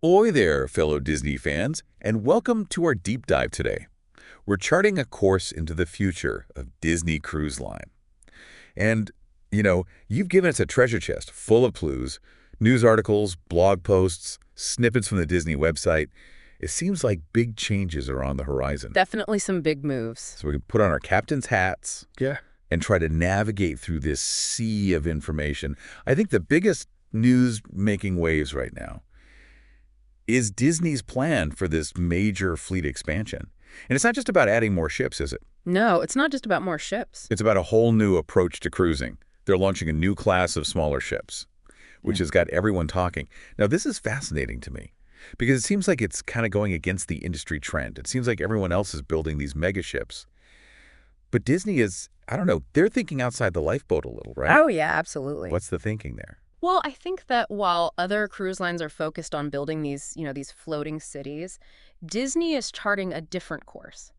Oi there, fellow Disney fans, and welcome to our deep dive today. We're charting a course into the future of Disney Cruise Line. And, you've given us a treasure chest full of clues, news articles, blog posts, snippets from the Disney website. It seems like big changes are on the horizon. Definitely some big moves. So we can put on our captain's hats Yeah. and try to navigate through this sea of information. I think the biggest news making waves right now is Disney's plan for this major fleet expansion. And it's not just about adding more ships, is it? No, it's not just about more ships. It's about a whole new approach to cruising. They're launching a new class of smaller ships, which has got everyone talking. Now, this is fascinating to me because it seems like it's kind of going against the industry trend. It seems like everyone else is building these mega ships. But Disney is, I don't know, they're thinking outside the lifeboat a little, right? Oh, yeah, absolutely. What's the thinking there? Well, I think that while other cruise lines are focused on building these floating cities, Disney is charting a different course.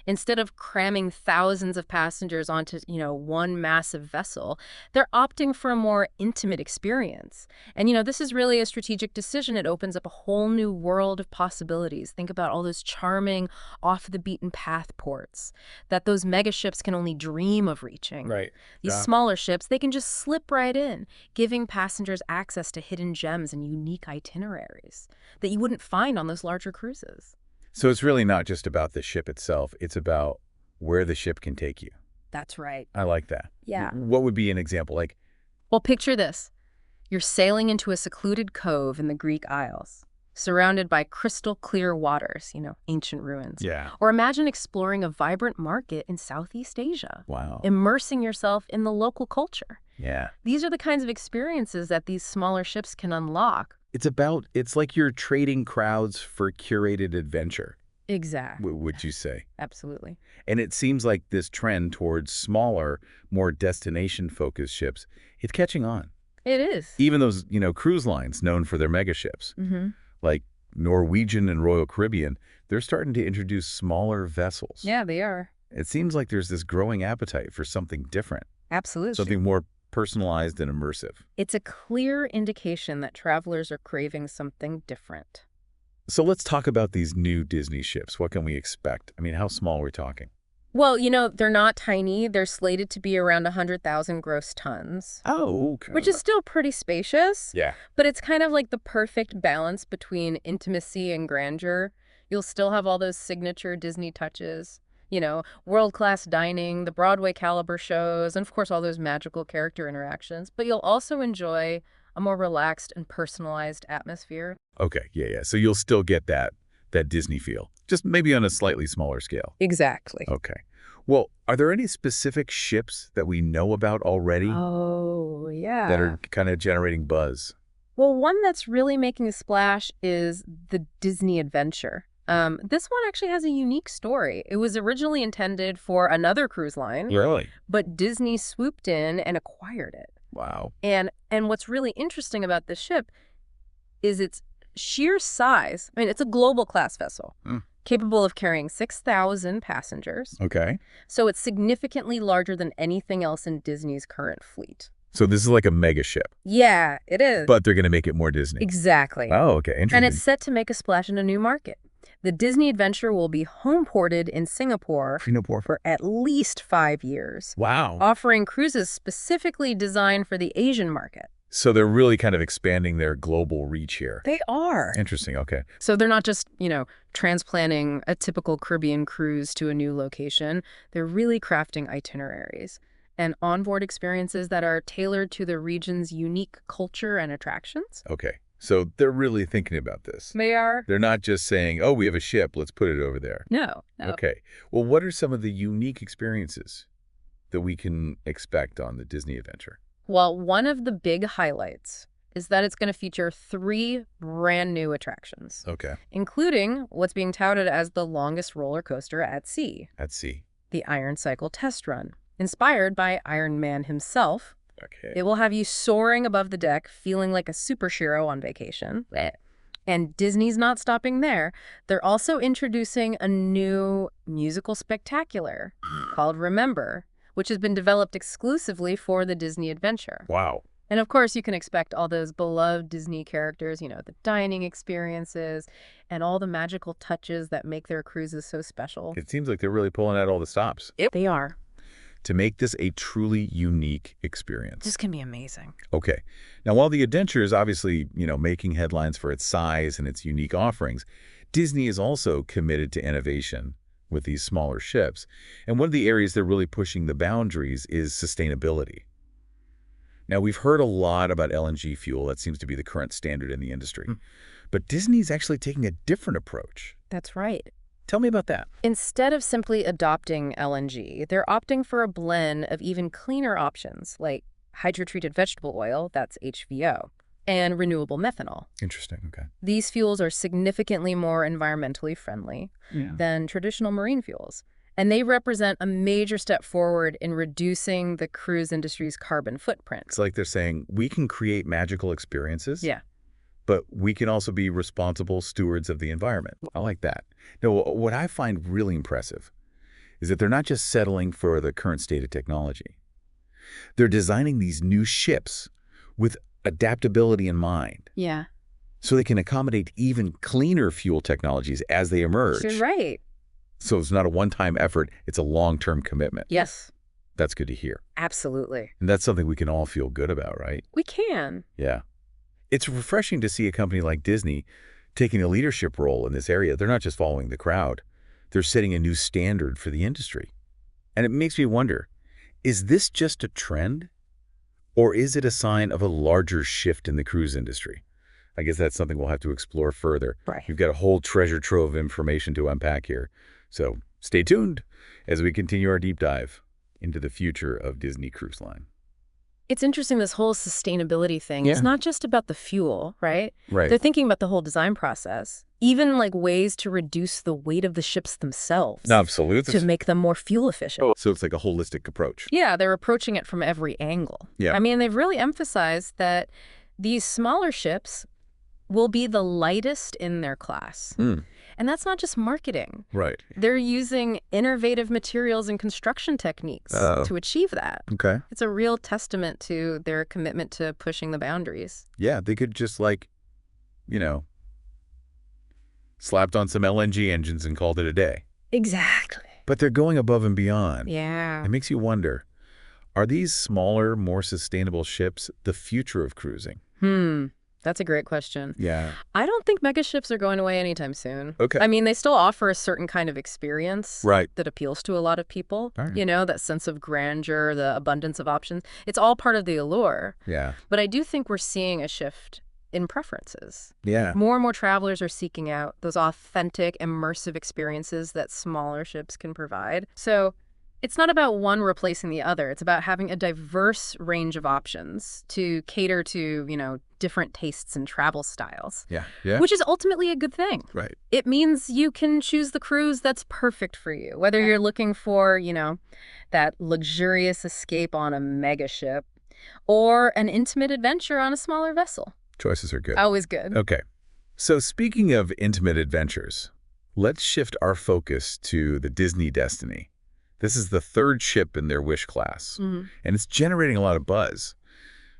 Instead of cramming thousands of passengers onto, one massive vessel, they're opting for a more intimate experience. And, this is really a strategic decision. It opens up a whole new world of possibilities. Think about all those charming, off-the-beaten-path ports that those mega ships can only dream of reaching. Right. These smaller ships, they can just slip right in, giving passengers access to hidden gems and unique itineraries that you wouldn't find on those larger cruises. So it's really not just about the ship itself. It's about where the ship can take you. That's right. I like that. Yeah. What would be an example? Well, picture this. You're sailing into a secluded cove in the Greek Isles, surrounded by crystal clear waters, ancient ruins. Yeah. Or imagine exploring a vibrant market in Southeast Asia. Wow. Immersing yourself in the local culture. Yeah. These are the kinds of experiences that these smaller ships can unlock. It's like you're trading crowds for curated adventure. Exactly. Would you say? Absolutely. And it seems like this trend towards smaller, more destination-focused ships, it's catching on. It is. Even those, cruise lines known for their mega ships, like Norwegian and Royal Caribbean, they're starting to introduce smaller vessels. Yeah, they are. It seems like there's this growing appetite for something different, Absolutely. something more personalized and immersive. It's a clear indication that travelers are craving something different. So let's talk about these new Disney ships. What can we expect? I mean, how small are we talking? Well, they're not tiny. They're slated to be around 100,000 gross tons. Oh, okay. Which is still pretty spacious. Yeah. But it's kind of like the perfect balance between intimacy and grandeur. You'll still have all those signature Disney touches. World-class dining, the Broadway caliber shows, and of course all those magical character interactions. But you'll also enjoy a more relaxed and personalized atmosphere. Okay, yeah. So you'll still get that Disney feel, just maybe on a slightly smaller scale. Exactly. Okay. Well, are there any specific ships that we know about already Oh, yeah. that are kind of generating buzz? Well, one that's really making a splash is the Disney Adventure. This one actually has a unique story. It was originally intended for another cruise line, Really? but Disney swooped in and acquired it. Wow. And what's really interesting about this ship is its sheer size. I mean, it's a global class vessel, capable of carrying 6,000 passengers. Okay. So it's significantly larger than anything else in Disney's current fleet. So this is like a mega ship, Yeah, it is. but they're going to make it more Disney. Exactly. Oh, okay. Interesting. And it's set to make a splash in a new market. The Disney Adventure will be home ported in Singapore for at least 5 years, Wow. offering cruises specifically designed for the Asian market. So they're really kind of expanding their global reach here. They are. Interesting. Okay. So they're not just, transplanting a typical Caribbean cruise to a new location. They're really crafting itineraries and onboard experiences that are tailored to the region's unique culture and attractions. Okay. So they're really thinking about this. They are. They're not just saying, oh, we have a ship, let's put it over there. No. Okay. Well, what are some of the unique experiences that we can expect on the Disney Adventure? Well, one of the big highlights is that it's going to feature 3 brand new attractions, Okay. including what's being touted as the longest roller coaster at sea, At sea. the Iron Cycle Test Run. Inspired by Iron Man himself, Okay. it will have you soaring above the deck, feeling like a superhero on vacation. And Disney's not stopping there. They're also introducing a new musical spectacular called Remember, which has been developed exclusively for the Disney Adventure. Wow. And of course, you can expect all those beloved Disney characters, the dining experiences and all the magical touches that make their cruises so special. It seems like they're really pulling out all the stops Yep. They are. to make this a truly unique experience. This can be amazing. Okay. Now, while the Adventure is obviously, making headlines for its size and its unique offerings, Disney is also committed to innovation with these smaller ships. And one of the areas they're really pushing the boundaries is sustainability. Now, we've heard a lot about LNG fuel. That seems to be the current standard in the industry. But Disney's actually taking a different approach. That's right. Tell me about that. Instead of simply adopting LNG, they're opting for a blend of even cleaner options like hydrotreated vegetable oil, that's HVO, and renewable methanol. Interesting. Okay. These fuels are significantly more environmentally friendly than traditional marine fuels, and they represent a major step forward in reducing the cruise industry's carbon footprint. It's like they're saying, we can create magical experiences, Yeah. but we can also be responsible stewards of the environment. I like that. Now, what I find really impressive is that they're not just settling for the current state of technology. They're designing these new ships with adaptability in mind, Yeah. so they can accommodate even cleaner fuel technologies as they emerge. You're right. So it's not a one-time effort, it's a long-term commitment. Yes, That's good to hear. absolutely. And that's something we can all feel good about, right? We can. Yeah. It's refreshing to see a company like Disney taking a leadership role in this area. They're not just following the crowd. They're setting a new standard for the industry. And it makes me wonder, is this just a trend? Or is it a sign of a larger shift in the cruise industry? I guess that's something we'll have to explore further. Right. We've got a whole treasure trove of information to unpack here. So stay tuned as we continue our deep dive into the future of Disney Cruise Line. It's interesting, this whole sustainability thing. Yeah. It's not just about the fuel, right? Right. They're thinking about the whole design process, even like ways to reduce the weight of the ships themselves Absolutely. to make them more fuel efficient. So it's like a holistic approach. Yeah, they're approaching it from every angle. Yeah. I mean, they've really emphasized that these smaller ships will be the lightest in their class. And that's not just marketing. Right. They're using innovative materials and construction techniques to achieve that. Okay. It's a real testament to their commitment to pushing the boundaries. Yeah, they could just slapped on some LNG engines and called it a day. Exactly. But they're going above and beyond. Yeah. It makes you wonder, are these smaller, more sustainable ships the future of cruising? That's a great question. Yeah. I don't think mega ships are going away anytime soon. Okay. I mean, they still offer a certain kind of experience Right. that appeals to a lot of people. Right. That sense of grandeur, the abundance of options. It's all part of the allure. Yeah. But I do think we're seeing a shift in preferences. Yeah. More and more travelers are seeking out those authentic, immersive experiences that smaller ships can provide. So it's not about one replacing the other. It's about having a diverse range of options to cater to, different tastes and travel styles. Yeah. Yeah. Which is ultimately a good thing. Right. It means you can choose the cruise that's perfect for you, whether you're looking for, that luxurious escape on a mega ship or an intimate adventure on a smaller vessel. Choices are good. Always good. Okay. So speaking of intimate adventures, let's shift our focus to the Disney Destiny. This is the third ship in their Wish class, and it's generating a lot of buzz.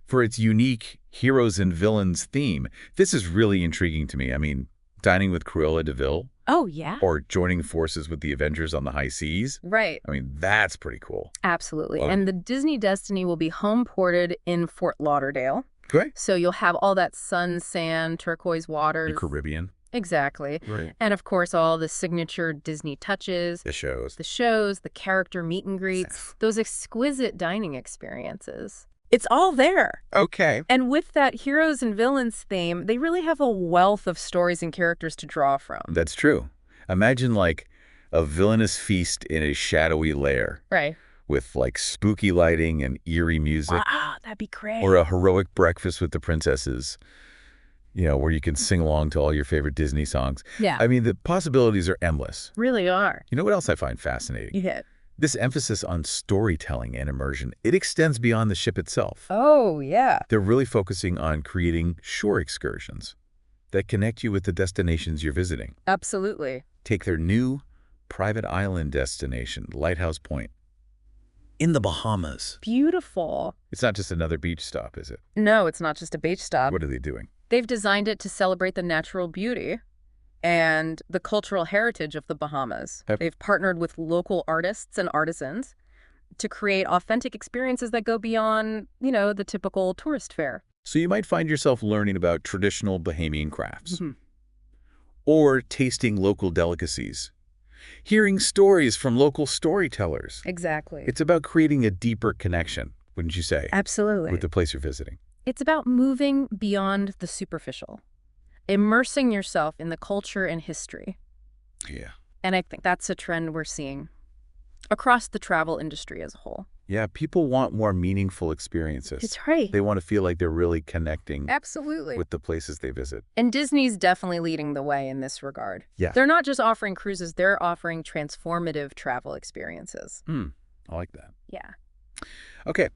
For its unique heroes and villains theme, this is really intriguing to me. I mean, dining with Cruella de Vil Oh, yeah? or joining forces with the Avengers on the high seas. Right. I mean, that's pretty cool. Absolutely. Love it. And the Disney Destiny will be home ported in Fort Lauderdale. Great. So you'll have all that sun, sand, turquoise waters. The Caribbean. Exactly. Right. And of course, all the signature Disney touches, The shows. the shows, the character meet and greets, those exquisite dining experiences. It's all there. Okay. And with that heroes and villains theme, they really have a wealth of stories and characters to draw from. That's true. Imagine like a villainous feast in a shadowy lair Right. with like spooky lighting and eerie music. Wow, that'd be great. Or a heroic breakfast with the princesses, where you can sing along to all your favorite Disney songs. Yeah. I mean, the possibilities are endless. Really are. You know what else I find fascinating? You hit. This emphasis on storytelling and immersion, it extends beyond the ship itself. Oh, yeah. They're really focusing on creating shore excursions that connect you with the destinations you're visiting. Absolutely. Take their new private island destination, Lighthouse Point. in the Bahamas. Beautiful. It's not just another beach stop, is it? No, it's not just a beach stop. What are they doing? They've designed it to celebrate the natural beauty and the cultural heritage of the Bahamas. Yep. They've partnered with local artists and artisans to create authentic experiences that go beyond, the typical tourist fare. So you might find yourself learning about traditional Bahamian crafts, Mm-hmm. or tasting local delicacies, hearing stories from local storytellers. Exactly. It's about creating a deeper connection, wouldn't you say, Absolutely. with the place you're visiting. It's about moving beyond the superficial, immersing yourself in the culture and history. Yeah. And I think that's a trend we're seeing across the travel industry as a whole. Yeah, people want more meaningful experiences. It's right. They want to feel like they're really connecting Absolutely. with the places they visit. And Disney's definitely leading the way in this regard. Yeah. They're not just offering cruises, they're offering transformative travel experiences. I like that. Yeah. Okay,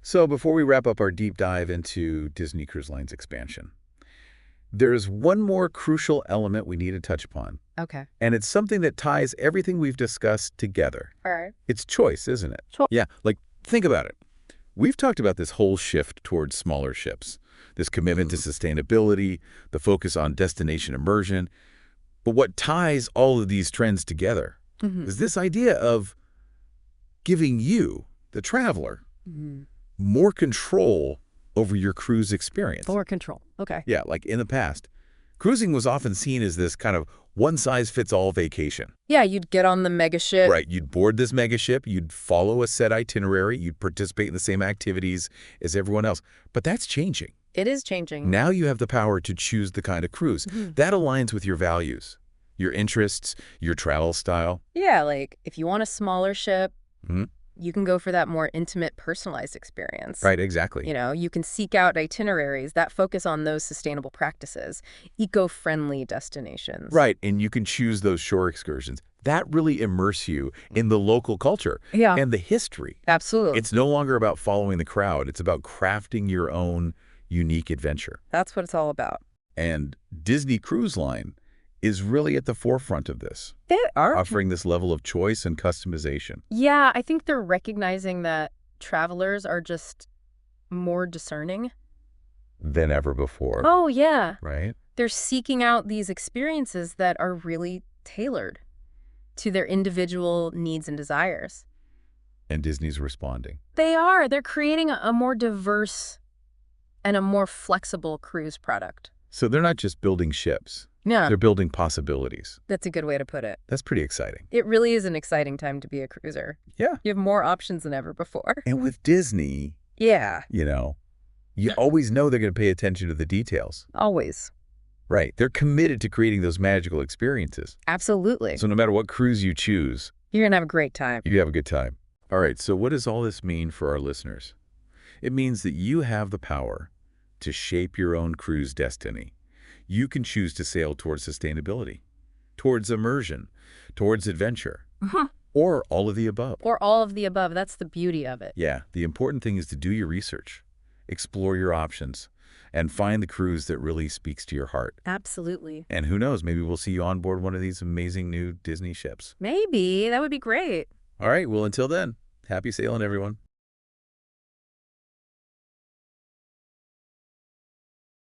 so before we wrap up our deep dive into Disney Cruise Line's expansion, there's one more crucial element we need to touch upon, Okay. and it's something that ties everything we've discussed together. All right. It's choice, isn't it? Sure. Yeah, like, think about it. We've talked about this whole shift towards smaller ships, this commitment to sustainability, the focus on destination immersion. But what ties all of these trends together is this idea of giving you, the traveler, more control over your cruise experience. More control. Okay. Yeah, like in the past, cruising was often seen as this kind of one-size-fits-all vacation. Yeah, you'd get on the mega ship. Right, you'd board this megaship, you'd follow a set itinerary, you'd participate in the same activities as everyone else. But that's changing. It is changing. Now you have the power to choose the kind of cruise that aligns with your values, your interests, your travel style. Yeah, like if you want a smaller ship, Mhm. you can go for that more intimate, personalized experience. Right, exactly. You can seek out itineraries that focus on those sustainable practices, eco-friendly destinations. Right, and you can choose those shore excursions. That really immerse you in the local culture Yeah. and the history. Absolutely. It's no longer about following the crowd. It's about crafting your own unique adventure. That's what it's all about. And Disney Cruise Line is really at the forefront of this, They are. offering this level of choice and customization. Yeah, I think they're recognizing that travelers are just more discerning. Than ever before, Oh, yeah. right? They're seeking out these experiences that are really tailored to their individual needs and desires. And Disney's responding. They are. They're creating a more diverse and a more flexible cruise product. So they're not just building ships. Yeah, They're building possibilities. that's a good way to put it. That's pretty exciting. It really is an exciting time to be a cruiser. Yeah. You have more options than ever before. And with Disney, Yeah, you always know they're going to pay attention to the details. always. Right. They're committed to creating those magical experiences. Absolutely. So no matter what cruise you choose, You're going to have a great time. you have a good time. All right. So what does all this mean for our listeners? It means that you have the power to shape your own cruise destiny. You can choose to sail towards sustainability, towards immersion, towards adventure, or all of the above. Or all of the above. That's the beauty of it. Yeah, the important thing is to do your research, explore your options, and find the cruise that really speaks to your heart. Absolutely. And who knows, maybe we'll see you on board one of these amazing new Disney ships. Maybe. That would be great. All right, well, until then, happy sailing, everyone.